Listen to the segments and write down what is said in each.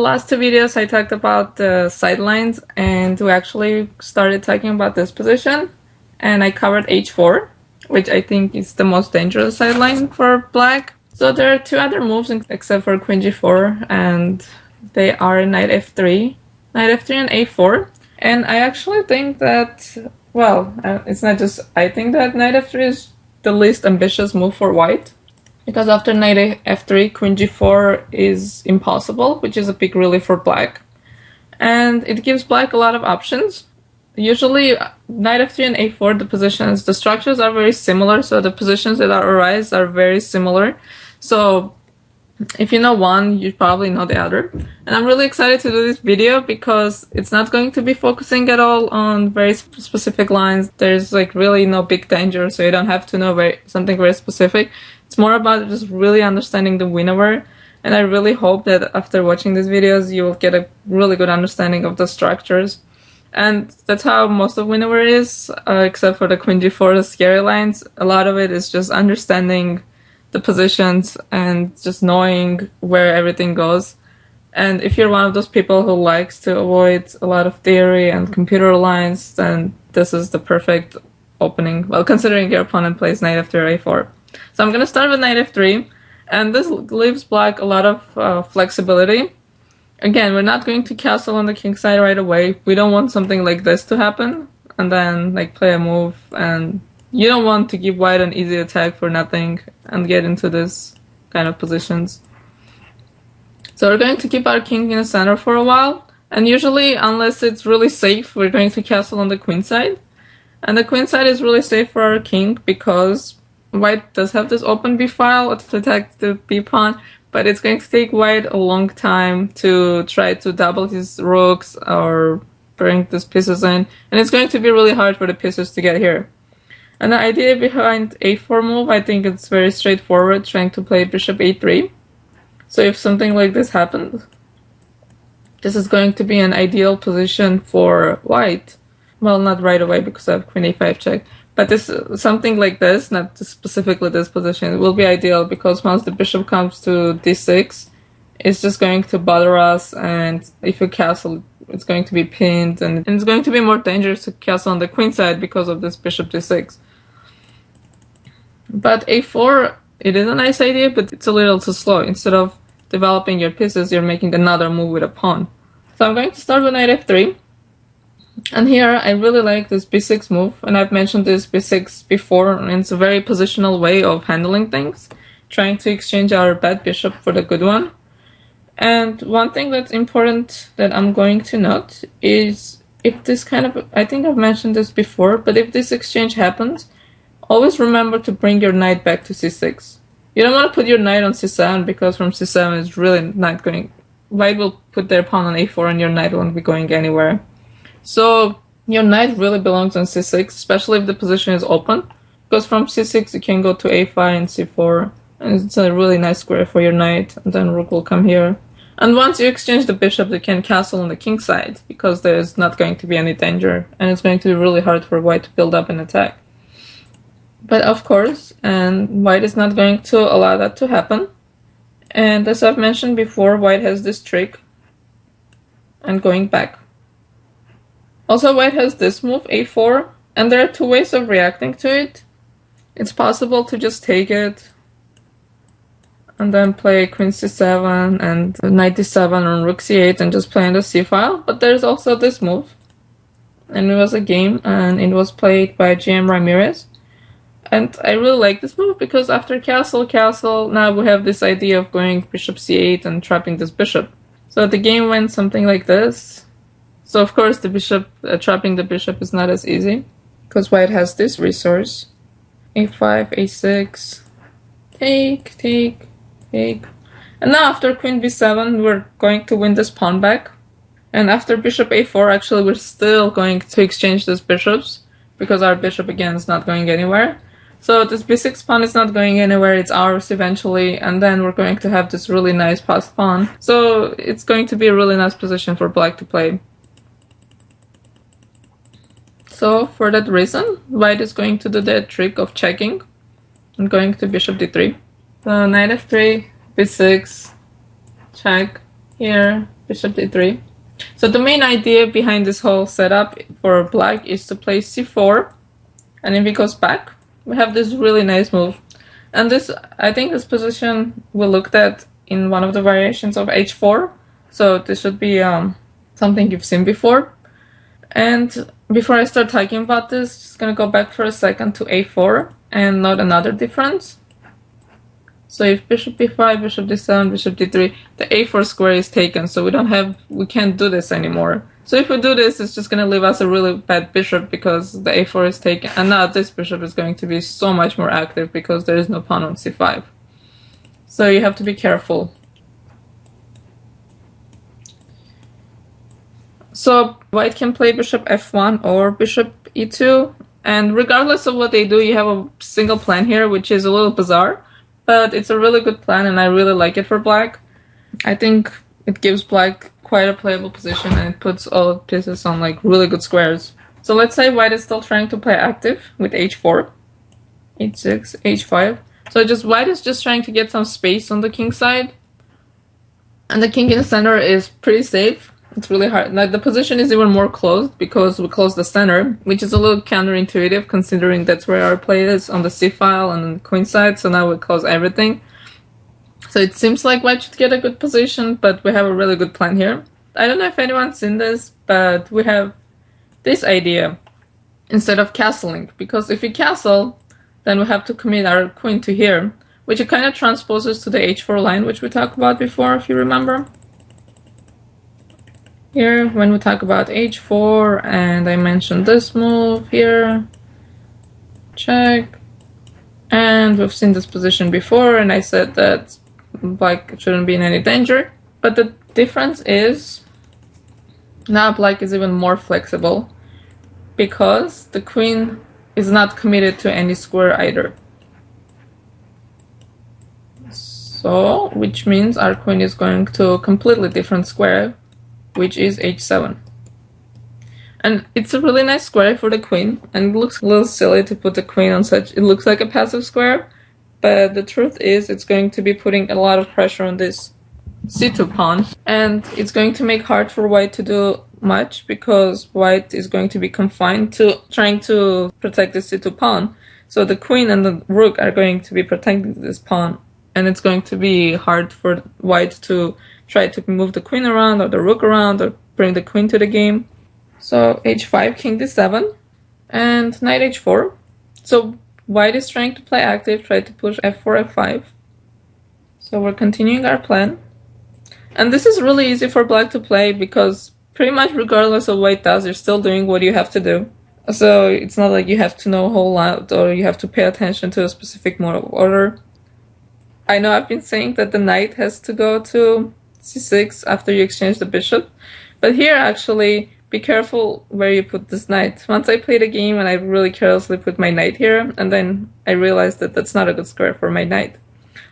the last two videos I talked about the sidelines, and we actually started talking about this position, and I covered h4, which I think is the most dangerous sideline for black. So there are two other moves except for queen g4, and they are knight f3 and a4. And I actually think that, well, it's not just I think that knight f3 is the least ambitious move for white, because after knight f3, queen g4 is impossible, which is a big relief for black. And it gives black a lot of options. Usually, knight f3 and a4, the structures are very similar, so the positions that arise are very similar. So if you know one, you probably know the other. And I'm really excited to do this video because it's not going to be focusing at all on very specific lines. There's like really no big danger, so you don't have to know something very specific. It's more about just really understanding the winnover. And I really hope that after watching these videos, you will get a really good understanding of the structures. And that's how most of winnover is, except for the queen g4, the scary lines. A lot of it is just understanding the positions and just knowing where everything goes. And if you're one of those people who likes to avoid a lot of theory and computer lines, then this is the perfect opening. Well, considering your opponent plays knight after a4. So I'm going to start with knight f3, and this leaves black a lot of flexibility. Again, we're not going to castle on the king side right away. We don't want something like this to happen, and then like play a move, and you don't want to give white an easy attack for nothing and get into this kind of positions. So we're going to keep our king in the center for a while, and usually, unless it's really safe, we're going to castle on the queen side. And the queen side is really safe for our king because white does have this open b file to attack the b pawn, but it's going to take white a long time to try to double his rooks or bring these pieces in, and it's going to be really hard for the pieces to get here. And the idea behind a4 move, I think it's very straightforward, trying to play bishop a3. So if something like this happens, this is going to be an ideal position for white. Well, not right away because I have queen a5 check. But this something like this, not specifically this position, will be ideal because once the bishop comes to d6, it's just going to bother us, and if you castle, it's going to be pinned, and it's going to be more dangerous to castle on the queen side because of this bishop d6. But a4, it is a nice idea, but it's a little too slow. Instead of developing your pieces, you're making another move with a pawn. So I'm going to start with knight f3. And here, I really like this b6 move, and I've mentioned this b6 before, and it's a very positional way of handling things, trying to exchange our bad bishop for the good one. And one thing that's important that I'm going to note is if this kind of, I think I've mentioned this before, but if this exchange happens, always remember to bring your knight back to c6. You don't want to put your knight on c7 because from c7 is really not going, white will put their pawn on a4 and your knight won't be going anywhere. So your knight really belongs on c6, especially if the position is open, because from c6 you can go to a5 and c4, and it's a really nice square for your knight, and then rook will come here. And once you exchange the bishop, you can castle on the king side, because there's not going to be any danger, and it's going to be really hard for white to build up an attack. But of course, and white is not going to allow that to happen. And as I've mentioned before, white has this trick, and going back. Also, white has this move, a4, and there are two ways of reacting to it. It's possible to just take it, and then play queen c7 and knight d7 on rook c8 and just play on the c file. But there's also this move, and it was a game, and it was played by GM Ramirez. And I really like this move because after castle, now we have this idea of going bishop c8 and trapping this bishop. So the game went something like this. So of course the bishop, trapping the bishop is not as easy, because white has this resource. a5, a6, take. And now after queen b7, we're going to win this pawn back. And after bishop a4, actually we're still going to exchange these bishops, because our bishop again is not going anywhere. So this b6 pawn is not going anywhere, it's ours eventually, and then we're going to have this really nice passed pawn. So it's going to be a really nice position for black to play. So for that reason, white is going to do the trick of checking and going to bishop d3. So knight f3, b6, check, here, bishop d3. So the main idea behind this whole setup for black is to play c4, and if he goes back, we have this really nice move. And this, I think this position we looked at in one of the variations of h4, so this should be something you've seen before. And before I start talking about this, just gonna go back for a second to a4 and note another difference. So if bishop b5, bishop d7, bishop d3, the a4 square is taken, so we can't do this anymore. So if we do this, it's just gonna leave us a really bad bishop because the a4 is taken, and now this bishop is going to be so much more active because there is no pawn on c5. So you have to be careful. So white can play bishop f1 or bishop e2, and regardless of what they do, you have a single plan here, which is a little bizarre, but it's a really good plan and I really like it for black. I think it gives black quite a playable position and it puts all pieces on like really good squares. So let's say white is still trying to play active with h4, h6, h5. So white is just trying to get some space on the king side, and the king in the center is pretty safe. It's really hard. Like the position is even more closed because we close the center, which is a little counterintuitive considering that's where our play is on the c file and on the queen side. So now we close everything. So it seems like white should get a good position, but we have a really good plan here. I don't know if anyone's seen this, but we have this idea instead of castling, because if we castle, then we have to commit our queen to here, which it kind of transposes to the h4 line, which we talked about before, if you remember. Here, when we talk about h4, and I mentioned this move here, check, and we've seen this position before, and I said that black shouldn't be in any danger, but the difference is now black is even more flexible because the queen is not committed to any square either. So, which means our queen is going to a completely different square, which is h7. And it's a really nice square for the queen, and it looks a little silly to put the queen on such, it looks like a passive square, but the truth is it's going to be putting a lot of pressure on this c2 pawn, and it's going to make hard for white to do much because white is going to be confined to trying to protect the c2 pawn. So the queen and the rook are going to be protecting this pawn, and it's going to be hard for white to try to move the queen around or the rook around or bring the queen to the game. So h5, king d7, and knight h4. So white is trying to play active, try to push f4, f5. So we're continuing our plan. And this is really easy for black to play because pretty much regardless of what white does, you're still doing what you have to do. So it's not like you have to know a whole lot or you have to pay attention to a specific mode of order. I know I've been saying that the knight has to go to c6 after you exchange the bishop, but here actually be careful where you put this knight. Once I played a game and I really carelessly put my knight here, and then I realized that that's not a good square for my knight.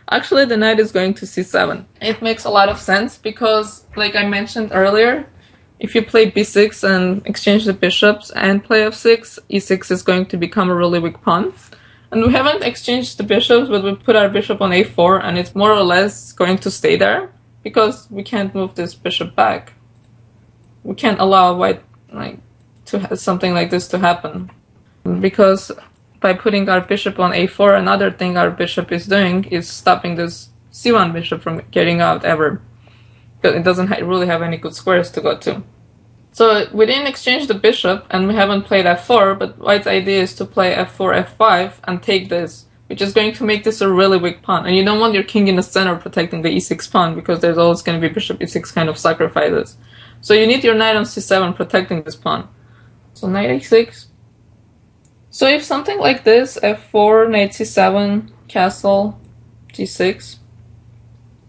Actually, the knight is going to c7. It makes a lot of sense because, like I mentioned earlier, if you play b6 and exchange the bishops and play f6, e6 is going to become a really weak pawn. And we haven't exchanged the bishops, but we put our bishop on a4, and it's more or less going to stay there because we can't move this bishop back. We can't allow white to have something like this to happen, because by putting our bishop on a4, another thing our bishop is doing is stopping this c1 bishop from getting out ever, because it doesn't really have any good squares to go to. So we didn't exchange the bishop and we haven't played f4, but white's idea is to play f4, f5 and take this, which is going to make this a really weak pawn. And you don't want your king in the center protecting the e6 pawn because there's always going to be bishop e6 kind of sacrifices. So you need your knight on c7 protecting this pawn. So knight a6. So if something like this, f4, knight c7, castle, g6.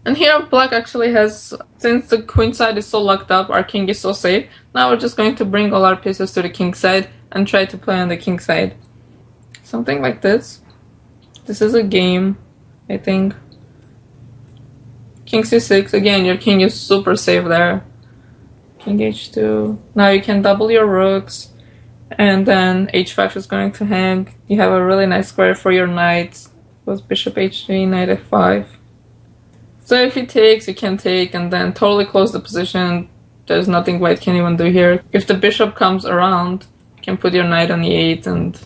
And here black actually has, since the queen side is so locked up, our king is so safe, now we're just going to bring all our pieces to the king side and try to play on the king side. Something like this. This is a game, I think. King c6, again, your king is super safe there. King h2. Now you can double your rooks, and then h5 is going to hang. You have a really nice square for your knights. Goes bishop h3, knight f5. So if he takes, you can take and then totally close the position. There's nothing white can even do here. If the bishop comes around, you can put your knight on e8, and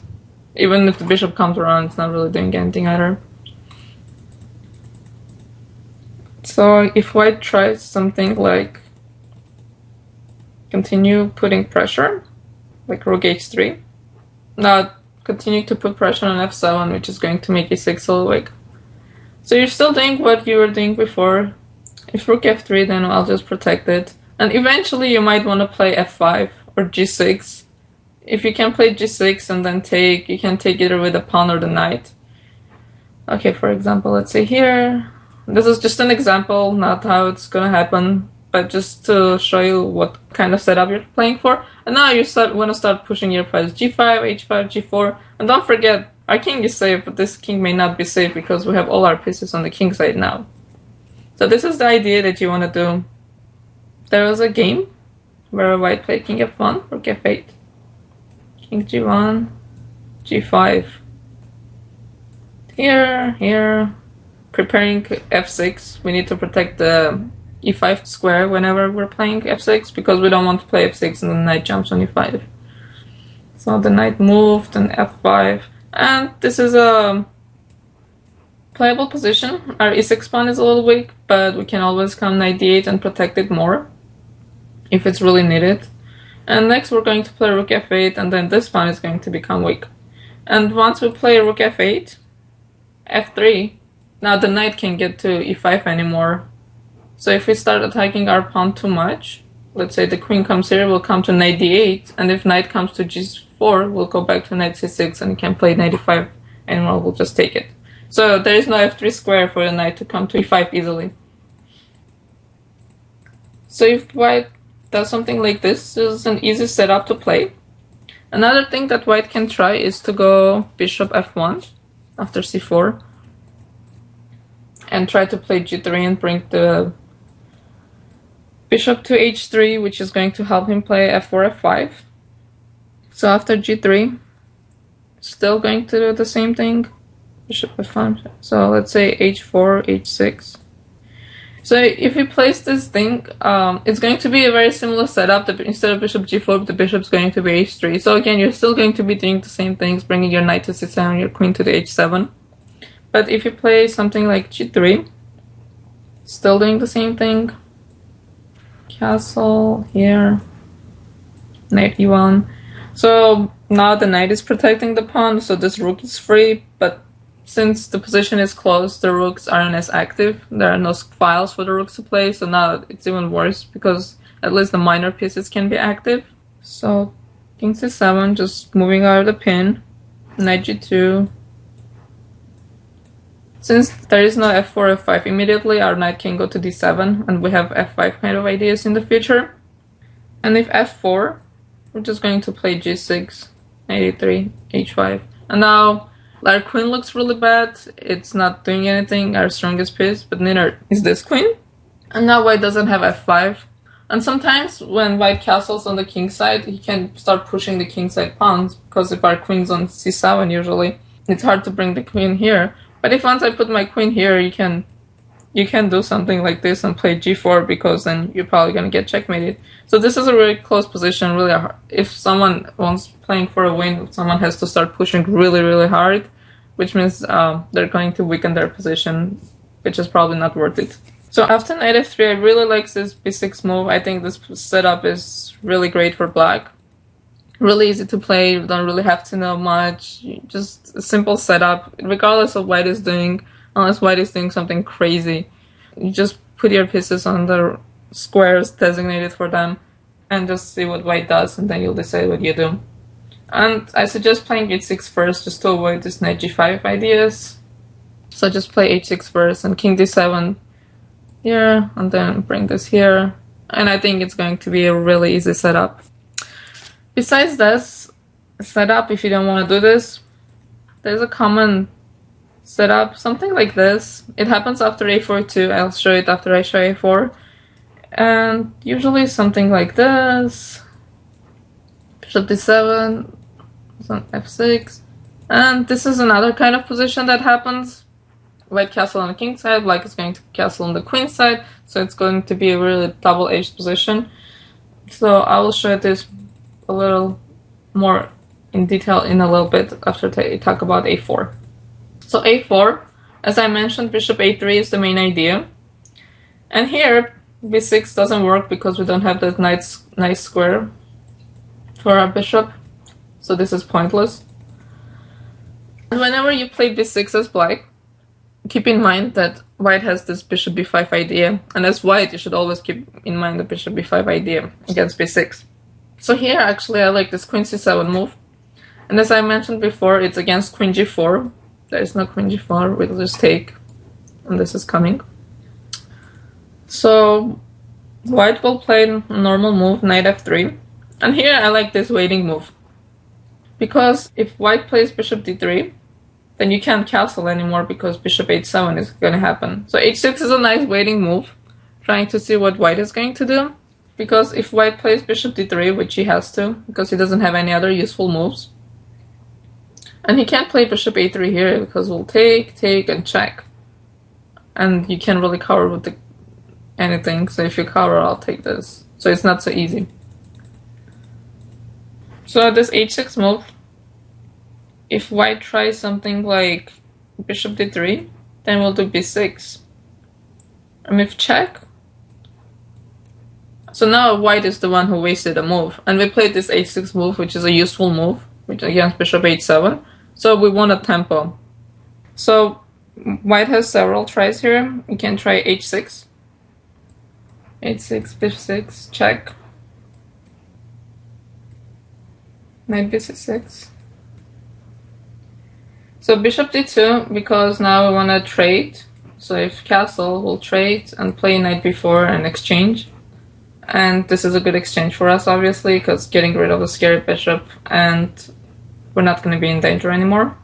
even if the bishop comes around, it's not really doing anything either. So if white tries something like continue putting pressure, like rook h3, now continue to put pressure on f7, which is going to make e6 a little weak. So you're still doing what you were doing before. If rook f3, then I'll just protect it. And eventually you might want to play f5 or g6. If you can play g6 and then take, you can take either with the pawn or the knight. Okay, for example, let's say here. This is just an example, not how it's gonna happen, but just to show you what kind of setup you're playing for. And now you want to start pushing your pieces g5, h5, g4. And don't forget, our king is safe, but this king may not be safe because we have all our pieces on the king side now. So this is the idea that you want to do. There was a game where white played king f1, rook f8, king g1, g5. Here, preparing f6. We need to protect the e5 square whenever we're playing f6 because we don't want to play f6 and the knight jumps on e5. So the knight moved and f5. And this is a playable position. Our e6 pawn is a little weak, but we can always come knight d8 and protect it more if it's really needed. And next we're going to play rook f8, and then this pawn is going to become weak. And once we play rook f8, f3, now the knight can't get to e5 anymore. So if we start attacking our pawn too much, let's say the queen comes here, we'll come to knight d8, and if knight comes to g4, we'll go back to knight c6 and you can't play knight e5 anymore, we'll just take it. So there is no f3 square for the knight to come to e5 easily. So if white does something like this is an easy setup to play. Another thing that white can try is to go bishop f1 after c4 and try to play g3 and bring the bishop to h3, which is going to help him play f4, f5. So after g3, still going to do the same thing, bishop f1. So let's say h4, h6. So if he plays this thing, it's going to be a very similar setup. Instead of bishop g4, the bishop's going to be h3. So again, you're still going to be doing the same things, bringing your knight to c7, your queen to the h7. But if you play something like g3, still doing the same thing. Castle here, knight e1. So now the knight is protecting the pawn, so this rook is free, but since the position is closed, the rooks aren't as active. There are no files for the rooks to play, so now it's even worse because at least the minor pieces can be active. So king c7, just moving out of the pin, knight g2. Since there is no f4, f5 immediately, our knight can go to d7, and we have f5 kind of ideas in the future. And if f4, we're just going to play g6, knight e3, h5. And now our queen looks really bad. It's not doing anything, our strongest piece, but neither is this queen. And now white doesn't have f5. And sometimes when white castles on the king side, he can start pushing the king side pawns, because if our queen's on c7 usually, it's hard to bring the queen here. But if once I put my queen here, you can do something like this and play g4, because then you're probably going to get checkmated. So this is a really close position, really hard. If someone wants playing for a win, someone has to start pushing really, really hard, which means they're going to weaken their position, which is probably not worth it. So after knight f3, I really like this b6 move. I think this setup is really great for black. Really easy to play, you don't really have to know much, just a simple setup, regardless of what white is doing, unless white is doing something crazy. You just put your pieces on the squares designated for them, and just see what white does, and then you'll decide what you do. And I suggest playing h6 first, just to avoid this knight g5 ideas. So just play h6 first, and king d7 here, and then bring this here. And I think it's going to be a really easy setup. Besides this setup, if you don't want to do this, there's a common setup, something like this. It happens after a4 too. I'll show it after I show a4. And usually something like this. Bishop d7, on f6. And this is another kind of position that happens. white castle on the king side, black is going to castle on the queen side, so it's going to be a really double-edged position. So I will show this a little more in detail in a little bit after I talk about a4. So a4, as I mentioned, bishop a3 is the main idea. And here, b6 doesn't work because we don't have that nice square for our bishop. So this is pointless. And whenever you play b6 as black, keep in mind that white has this bishop b5 idea. And as white, you should always keep in mind the bishop b5 idea against b6. So here, actually, I like this queen c7 move. And as I mentioned before, it's against queen g4. There is no queen g4, we'll just take, and this is coming. So white will play a normal move, knight f3. And here I like this waiting move. Because if white plays bishop d3, then you can't castle anymore because bishop h7 is going to happen. So h6 is a nice waiting move, trying to see what white is going to do. Because if white plays bishop d3, which he has to, because he doesn't have any other useful moves, and he can't play bishop a3 here because we'll take, and check. And you can't really cover with anything, so if you cover, I'll take this. So it's not so easy. So this h6 move, if white tries something like bishop d3, then we'll do b6. And if check, so now white is the one who wasted a move. And we played this h6 move, which is a useful move, which against bishop h7. So we won a tempo. So white has several tries here. You can try h6. h6, b6, check. Knight b6. So bishop d2, because now we want to trade. So if castle, we'll trade and play knight b4 and exchange. And this is a good exchange for us, obviously, because getting rid of a scary bishop, and we're not going to be in danger anymore.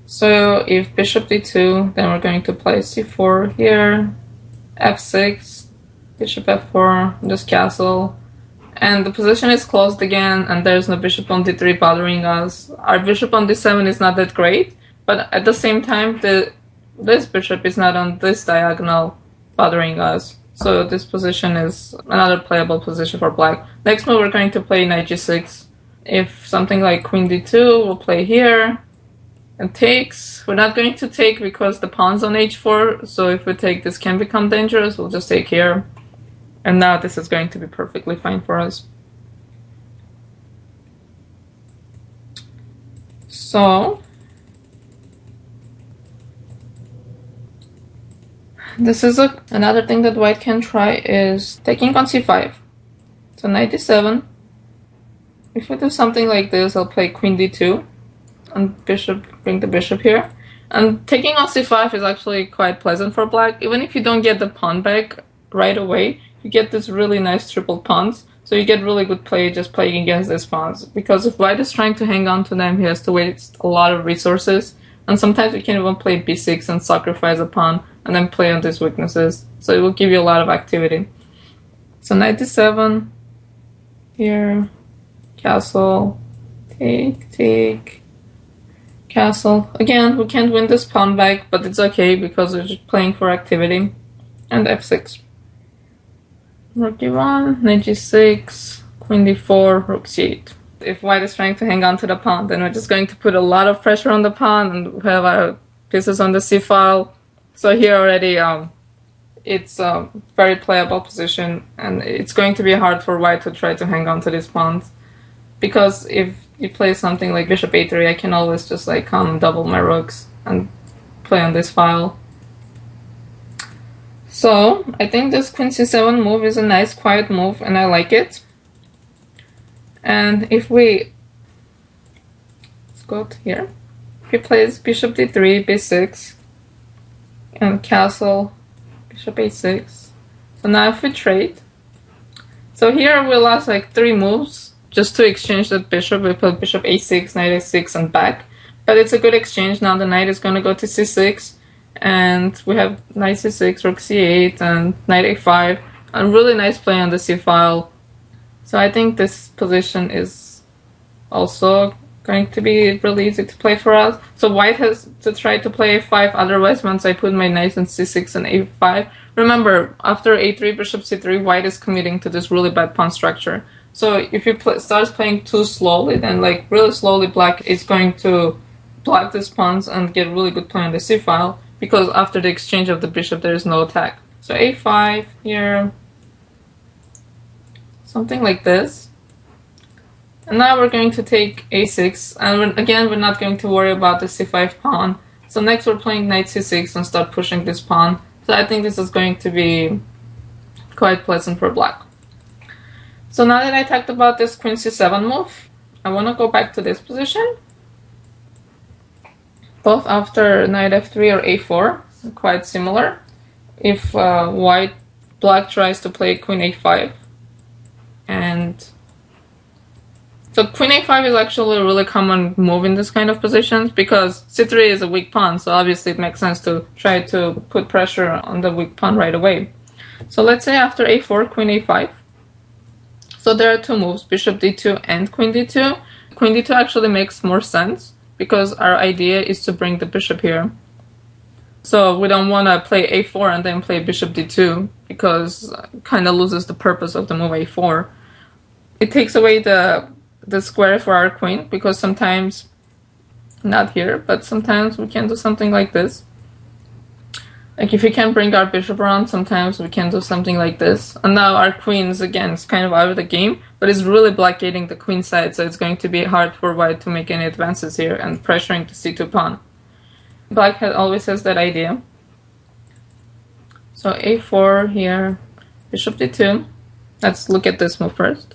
So if bishop d2, then we're going to play c4 here, f6, bishop f4, just castle. And the position is closed again, and there's no bishop on d3 bothering us. Our bishop on d7 is not that great, but at the same time, this bishop is not on this diagonal bothering us. So this position is another playable position for black. Next move, we're going to play knight g6. If something like queen d2, we'll play here and takes. We're not going to take because the pawn's on h4, so if we take, this can become dangerous. We'll just take here. And now this is going to be perfectly fine for us. So this is another thing that white can try is taking on c5. So knight d7. If we do something like this, I'll play queen d2 and bring the bishop here. And taking on c5 is actually quite pleasant for black. Even if you don't get the pawn back right away, you get this really nice triple pawns. So you get really good play just playing against these pawns. Because if white is trying to hang on to them, he has to waste a lot of resources. And sometimes you can even play b6 and sacrifice a pawn and then play on these weaknesses. So it will give you a lot of activity. So knight d7 here. Castle, take, castle. Again, we can't win this pawn back, but it's okay because we're just playing for activity. And f6. Rook e1, knight g6, queen d4, rook c8. If white is trying to hang on to the pawn, then we're just going to put a lot of pressure on the pawn and we have our pieces on the c file. So here already, it's a very playable position, and it's going to be hard for white to try to hang on to these pawns. Because if you play something like bishop a3, I can always just like come double my rooks and play on this file. So I think this queen c7 move is a nice quiet move and I like it. And if let's go to here. He plays bishop d3, b6, and castle, bishop a6. So now if we trade, so here we lost like 3 moves. Just to exchange that bishop, we put bishop a6, knight a6, and back. But it's a good exchange. Now the knight is going to go to c6, and we have knight c6, rook c8, and knight a5. And really nice play on the c file. So I think this position is also going to be really easy to play for us. So white has to try to play a5, otherwise once I put my knights in c6 and a5, remember, after a3, bishop c3, white is committing to this really bad pawn structure. So if you starts playing too slowly, then like really slowly, black is going to block these pawns and get really good play on the c file, because after the exchange of the bishop, there is no attack. So a5 here, something like this. And now we're going to take a6, and again, we're not going to worry about the c5 pawn. So next we're playing knight c6 and start pushing this pawn. So I think this is going to be quite pleasant for black. So now that I talked about this queen c7 move, I want to go back to this position. Both after knight f3 or a4, quite similar. If black tries to play queen a5, and so queen a5 is actually a really common move in this kind of positions, because c3 is a weak pawn, so obviously it makes sense to try to put pressure on the weak pawn right away. So let's say after a4, queen a5. So there are two moves, bishop d2 and queen d2. Queen d2 actually makes more sense, because our idea is to bring the bishop here. So we don't want to play a4 and then play bishop d2, because it kind of loses the purpose of the move a4. It takes away the square for our queen, because sometimes, not here, but sometimes we can do something like this. Like if we can bring our bishop around, sometimes we can do something like this. And now our queen is again, it's kind of out of the game, but it's really blockading the queen side, so it's going to be hard for white to make any advances here and pressuring the c2 pawn. Black always has that idea. So a4 here, bishop d2. Let's look at this move first.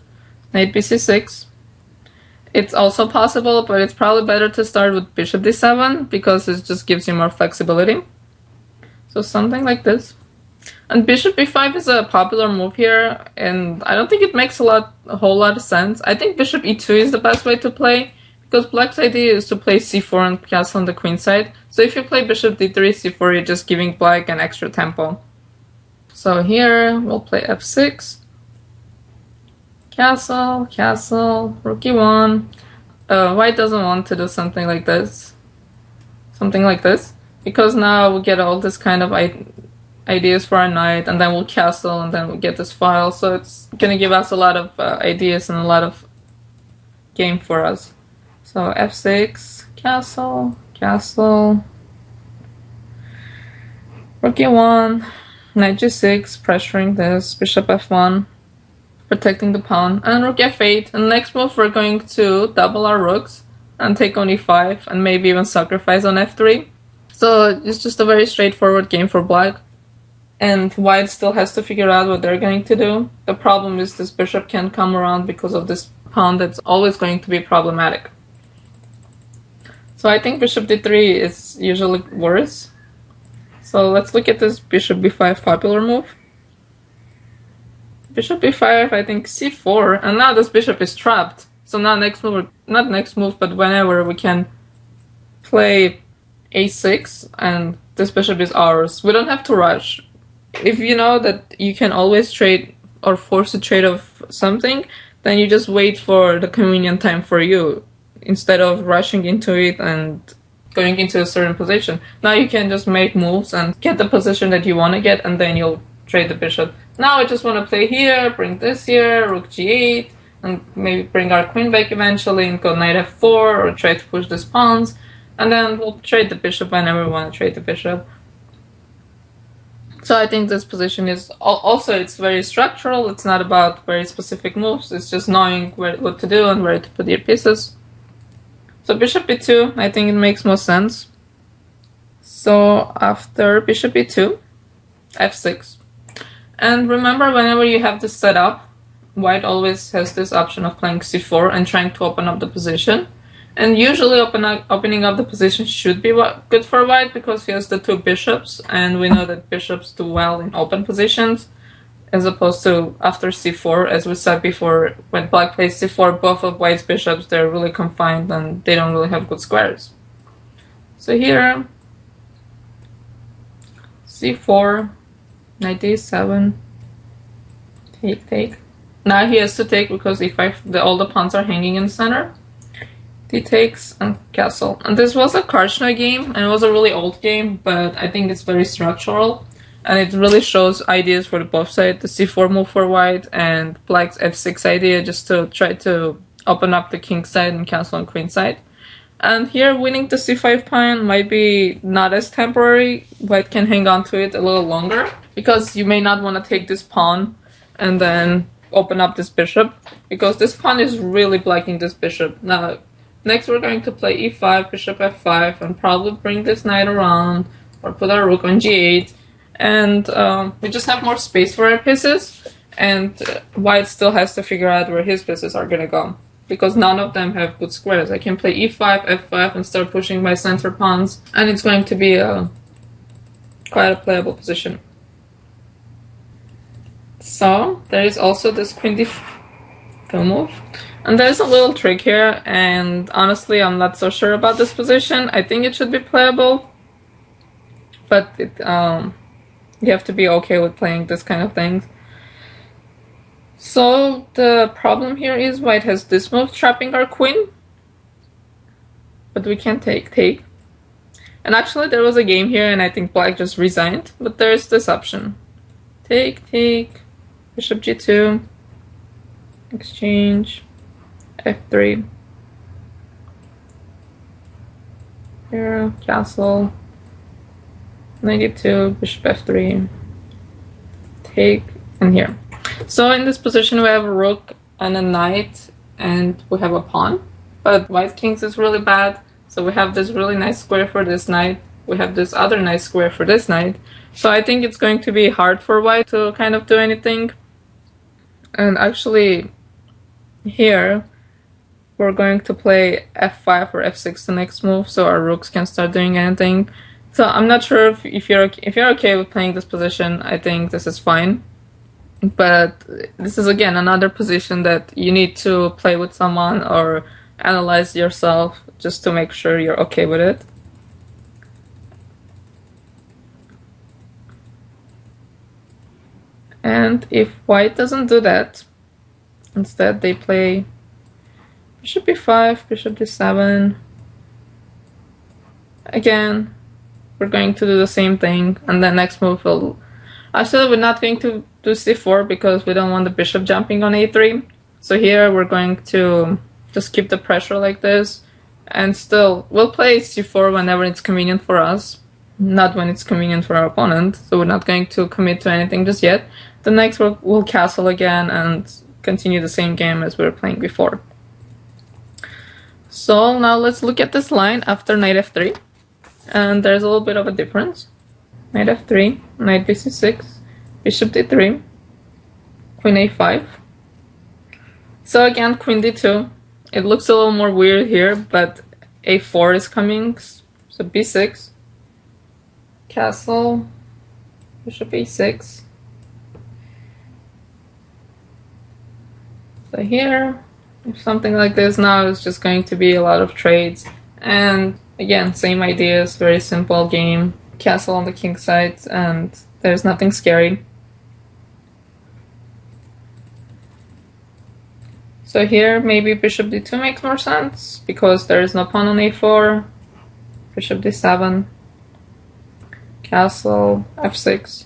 Knight bc6. It's also possible, but it's probably better to start with bishop d7, because it just gives you more flexibility. So something like this. And bishop b5 is a popular move here, and I don't think it makes a whole lot of sense. I think bishop e2 is the best way to play, because black's idea is to play c4 and castle on the queen side. So if you play bishop d3, c4, you're just giving black an extra tempo. So here we'll play f6. Castle, castle, rook e1. White doesn't want to do something like this. Something like this. Because now we get all this kind of ideas for our knight, and then we'll castle, and then we'll get this file. So it's going to give us a lot of ideas and a lot of game for us. So f6, castle, castle, rook e1, knight g6, pressuring this, bishop f1. Protecting the pawn, and rook f8. And next move we're going to double our rooks and take on e5, and maybe even sacrifice on f3. So it's just a very straightforward game for black, and white still has to figure out what they're going to do. The problem is this bishop can't come around because of this pawn that's always going to be problematic. So I think bishop d3 is usually worse. So let's look at this bishop b5 popular move. Bishop b5, I think c4, and now this bishop is trapped. So now next move, not next move, but whenever we can play a6, and this bishop is ours. We don't have to rush. If you know that you can always trade or force a trade of something, then you just wait for the convenient time for you, instead of rushing into it and going into a certain position. Now you can just make moves and get the position that you want to get, and then you'll trade the bishop. Now I just want to play here, bring this here, rook g8, and maybe bring our queen back eventually and go knight f4, or try to push these pawns, and then we'll trade the bishop whenever we want to trade the bishop. So I think this position is also, it's very structural. It's not about very specific moves. It's just knowing what to do and where to put your pieces. So bishop e2, I think it makes more sense. So after bishop e2, f6. And remember, whenever you have this set up, white always has this option of playing c4 and trying to open up the position. And usually opening up the position should be good for white, because he has the two bishops, and we know that bishops do well in open positions, as opposed to after c4. As we said before, when black plays c4, both of white's bishops, they're really confined and they don't really have good squares. So here, c4, knight d7, take. Now he has to take, because all the pawns are hanging in the center. D takes and castle. And this was a 𝐓𝐡𝐞 game, and it was a really old game, but I think it's very structural. And it really shows ideas for the both sides, the c4 move for white and black's f6 idea, just to try to open up the king side and castle on queen side. And here winning the c5 pawn might be not as temporary. White can hang on to it a little longer, because you may not want to take this pawn and then open up this bishop, because this pawn is really blocking this bishop. Now, next we're going to play e5, bishop f5, and probably bring this knight around, or put our rook on g8. And we just have more space for our pieces, and white still has to figure out where his pieces are gonna go, because none of them have good squares. I can play e5, f5, and start pushing my center pawns, and it's going to be quite a playable position. So there is also this queen d2 move, and there's a little trick here, and honestly I'm not so sure about this position. I think it should be playable, but you have to be okay with playing this kind of things. So the problem here is white has this move trapping our queen, but we can't take. And actually there was a game here and I think black just resigned, but there's this option. Take, bishop g2, exchange, f3, here, castle, knight e2, bishop f3, take, and here. So in this position we have a rook and a knight, and we have a pawn, but white kings is really bad. So we have this really nice square for this knight, we have this other nice square for this knight. So I think it's going to be hard for white to kind of do anything. And actually here we're going to play f5 or f6 the next move, so our rooks can start doing anything. So I'm not sure if you're okay with playing this position. I think this is fine, but this is again another position that you need to play with someone or analyze yourself just to make sure you're okay with it. And if white doesn't do that, instead they play bishop b5, bishop d7. Again, we're going to do the same thing, and then next move will... Actually, we're not going to do c4 because we don't want the bishop jumping on a3. So here we're going to just keep the pressure like this, and still we'll play c4 whenever it's convenient for us, not when it's convenient for our opponent. So we're not going to commit to anything just yet. The next we'll castle again and continue the same game as we were playing before. So now let's look at this line after knight f3. And there's a little bit of a difference. Knight f3, knight bc6, bishop d3, queen a5. So again, queen d2. It looks a little more weird here, but a4 is coming, so b6, castle, bishop a6. So here, if something like this now is just going to be a lot of trades, and again, same ideas, very simple game, castle on the king side, and there's nothing scary. So here, maybe bishop d2 makes more sense, because there is no pawn on a4, bishop d7, castle, f6,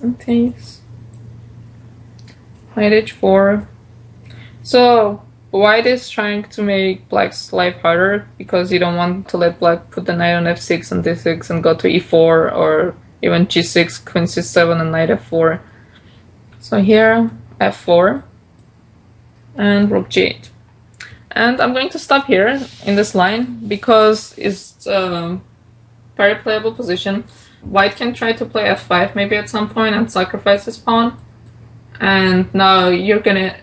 and takes, knight h4. So white is trying to make black's life harder, because you don't want to let black put the knight on f6 and d6 and go to e4, or even g6, queen c7, and knight f4. So here, f4, and rook g8. And I'm going to stop here in this line, because it's a very playable position. White can try to play f5 maybe at some point and sacrifice his pawn. And now you're gonna...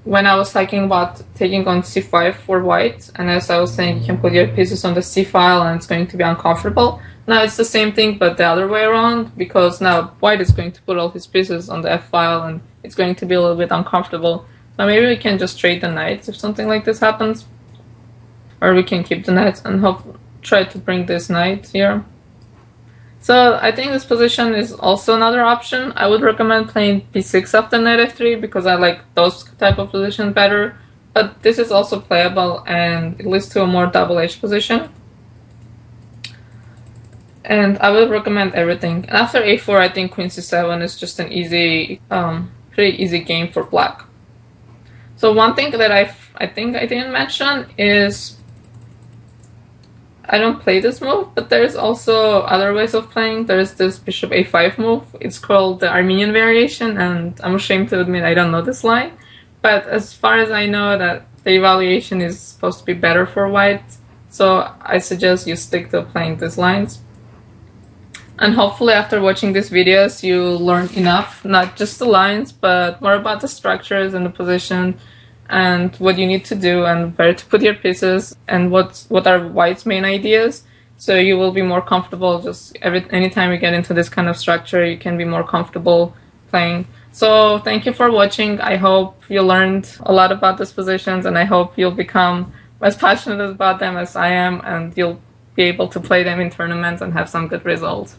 When I was talking about taking on c5 for white, and as I was saying, you can put your pieces on the c file and it's going to be uncomfortable. Now it's the same thing, but the other way around, because now white is going to put all his pieces on the f file and it's going to be a little bit uncomfortable. So maybe we can just trade the knights if something like this happens. Or we can keep the knights and try to bring this knight here. So I think this position is also another option. I would recommend playing b6 after knight f3, because I like those type of positions better. but this is also playable and it leads to a more double-edged position. And I will recommend everything. And after a4, I think queen c7 is just an easy, pretty easy game for black. So one thing that I think I didn't mention is I don't play this move, but there's also other ways of playing. There's this bishop a5 move. It's called the Armenian variation, and I'm ashamed to admit I don't know this line. But as far as I know, that the evaluation is supposed to be better for white, so I suggest you stick to playing these lines. And hopefully after watching these videos, you learn enough, not just the lines, but more about the structures and the position and what you need to do and where to put your pieces and what are white's main ideas. So you will be more comfortable just anytime you get into this kind of structure, you can be more comfortable playing. So thank you for watching. I hope you learned a lot about these positions, and I hope you'll become as passionate about them as I am, and you'll be able to play them in tournaments and have some good results.